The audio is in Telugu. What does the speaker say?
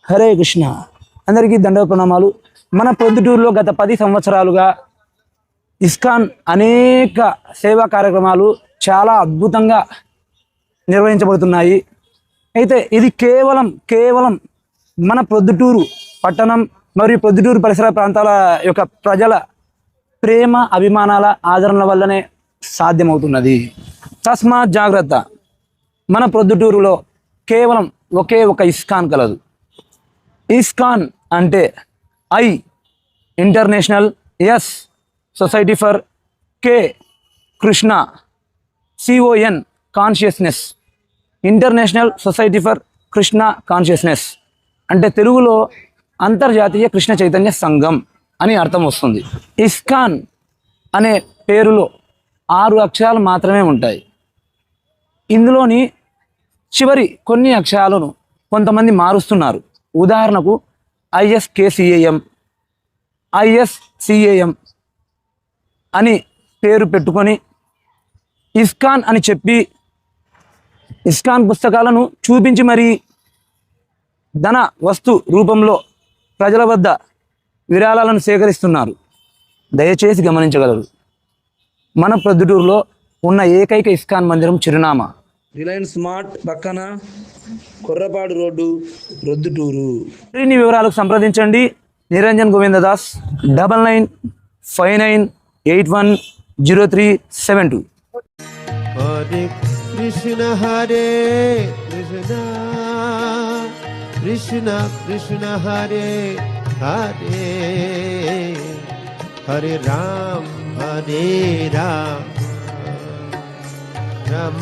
హరే కృష్ణ. అందరికీ దండ ప్రణామాలు. మన ప్రొద్దుటూరులో గత 10 సంవత్సరాలుగా ఇస్కాన్ అనేక సేవా కార్యక్రమాలు చాలా అద్భుతంగా నిర్వహించబడుతున్నాయి. అయితే ఇది కేవలం మన ప్రొద్దుటూరు పట్టణం మరియు ప్రొద్దుటూరు పరిసర ప్రాంతాల యొక్క ప్రజల ప్రేమ అభిమానాల ఆదరణ వల్లనే సాధ్యమవుతున్నది. తస్మాత్ జాగ్రత్త. మన ప్రొద్దుటూరులో కేవలం ఒకే ఒక ఇస్కాన్ కలదు. ఇస్కాన్ అంటే I international, S society for, K Krishna, CON consciousness, international society for Krishna consciousness అంటే తెలుగులో అంతర్జాతీయ కృష్ణ చైతన్య సంఘం అని అర్థం వస్తుంది. ఇస్కాన్ అనే పేరులో 6 అక్షరాలు మాత్రమే ఉంటాయి. ఇందులోని చివరి కొన్ని అక్షరాలను కొంతమంది మారుస్తున్నారు. ఉదాహరణకు ISKCAM, ISCAM అని పేరు పెట్టుకొని ఇస్కాన్ అని చెప్పి ఇస్కాన్ పుస్తకాలను చూపించి మరీ ధన వస్తు రూపంలో ప్రజల వద్ద విరాళాలను సేకరిస్తున్నారు. దయచేసి గమనించగలరు. మన ప్రొద్దుటూరులో ఉన్న ఏకైక ఇస్కాన్ మందిరం చిరునామా రిలయన్స్ స్మార్ట్ పక్కన కొర్రపాడు రోడ్డు, ప్రొద్దుటూరు. మరిన్ని వివరాలకు సంప్రదించండి నిరంజన్ గోవిందదాస్ 9959810372. హరే కృష్ణ హరే కృష్ణ కృష్ణ కృష్ణ హరే హరే హరే రామ రామ